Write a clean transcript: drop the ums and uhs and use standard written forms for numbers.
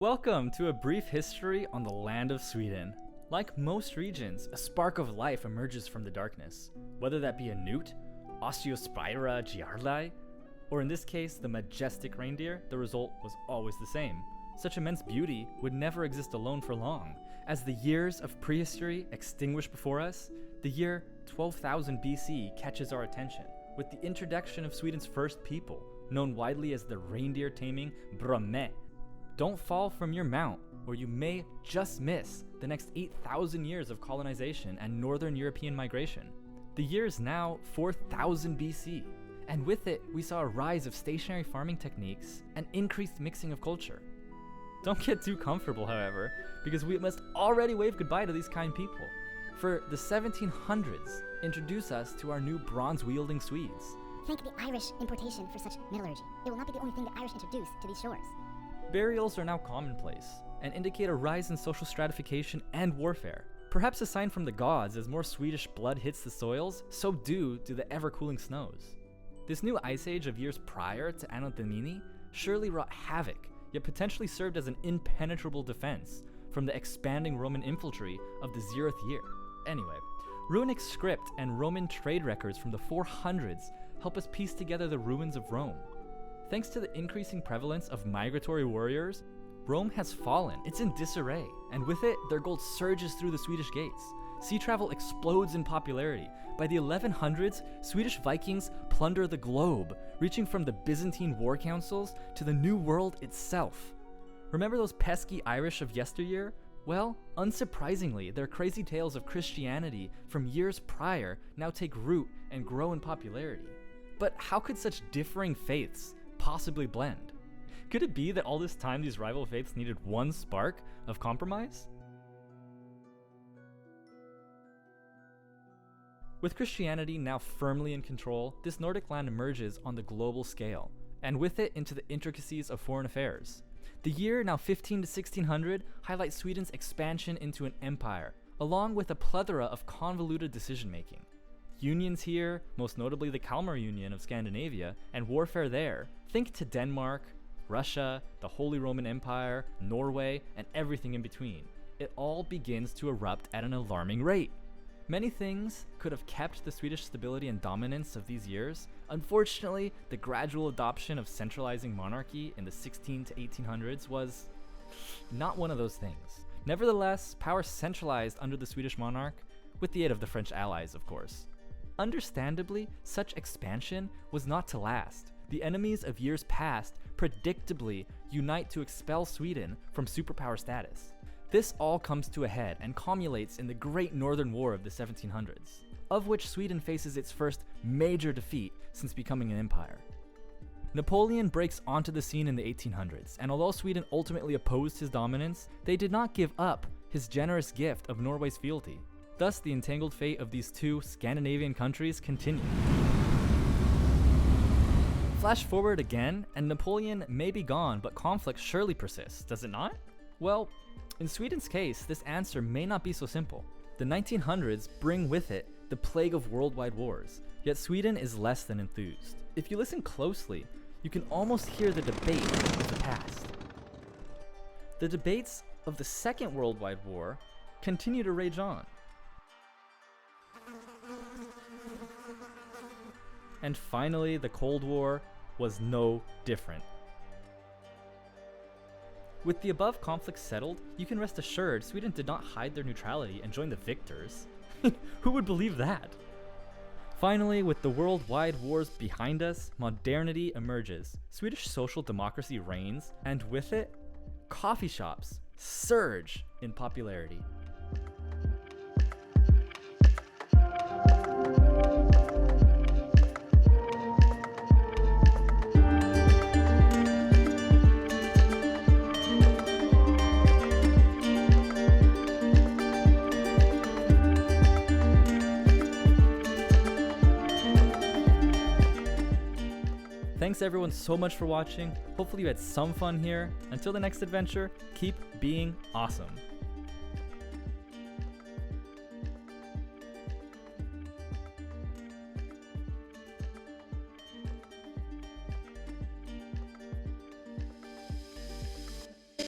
Welcome to a brief history on the land of Sweden. Like most regions, a spark of life emerges from the darkness, whether that be a newt, Osteospira giardi, or in this case, the majestic reindeer. The result was always the same. Such immense beauty would never exist alone for long. As the years of prehistory extinguish before us, the year 12,000 BC catches our attention, with the introduction of Sweden's first people, known widely as the reindeer-taming Brome. Don't fall from your mount, or you may just miss the next 8,000 years of colonization and northern European migration. The year is now 4,000 BC, and with it, we saw a rise of stationary farming techniques and increased mixing of culture. Don't get too comfortable, however, because we must already wave goodbye to these kind people. For the 1700s introduce us to our new bronze-wielding Swedes. Thank the Irish importation for such metallurgy. It will not be the only thing the Irish introduce to these shores. Burials are now commonplace and indicate a rise in social stratification and warfare. Perhaps a sign from the gods, as more Swedish blood hits the soils, so do the ever-cooling snows. This new ice age of years prior to Anno Domini surely wrought havoc, yet potentially served as an impenetrable defense from the expanding Roman infantry of the 0th year. Anyway, runic script and Roman trade records from the 400s help us piece together the ruins of Rome. Thanks to the increasing prevalence of migratory warriors, Rome has fallen. It's in disarray, and with it, their gold surges through the Swedish gates. Sea travel explodes in popularity. By the 1100s, Swedish Vikings plunder the globe, reaching from the Byzantine war councils to the New World itself. Remember those pesky Irish of yesteryear? Well, unsurprisingly, their crazy tales of Christianity from years prior now take root and grow in popularity. But how could such differing faiths possibly blend? Could it be that all this time these rival faiths needed one spark of compromise? With Christianity now firmly in control, this Nordic land emerges on the global scale, and with it into the intricacies of foreign affairs. The year, now 15 to 1600, highlights Sweden's expansion into an empire, along with a plethora of convoluted decision-making. Unions here, most notably the Kalmar Union of Scandinavia, and warfare there. Think to Denmark, Russia, the Holy Roman Empire, Norway, and everything in between. It all begins to erupt at an alarming rate. Many things could have kept the Swedish stability and dominance of these years. Unfortunately, the gradual adoption of centralizing monarchy in the 16 to 1800s was not one of those things. Nevertheless, power centralized under the Swedish monarch, with the aid of the French allies, of course. Understandably, such expansion was not to last. The enemies of years past predictably unite to expel Sweden from superpower status. This all comes to a head and culminates in the Great Northern War of the 1700s, of which Sweden faces its first major defeat since becoming an empire. Napoleon breaks onto the scene in the 1800s, and although Sweden ultimately opposed his dominance, they did not give up his generous gift of Norway's fealty. Thus, the entangled fate of these two Scandinavian countries continued. Flash forward again, and Napoleon may be gone, but conflict surely persists, does it not? Well, in Sweden's case, this answer may not be so simple. The 1900s bring with it the plague of worldwide wars, yet Sweden is less than enthused. If you listen closely, you can almost hear the debate of the past. The debates of the Second Worldwide War continue to rage on. And finally, the Cold War was no different. With the above conflicts settled, you can rest assured Sweden did not hide their neutrality and join the victors. Who would believe that? Finally, with the worldwide wars behind us, modernity emerges. Swedish social democracy reigns, and with it, coffee shops surge in popularity. Thanks everyone so much for watching. Hopefully you had some fun here. Until the next adventure, keep being awesome.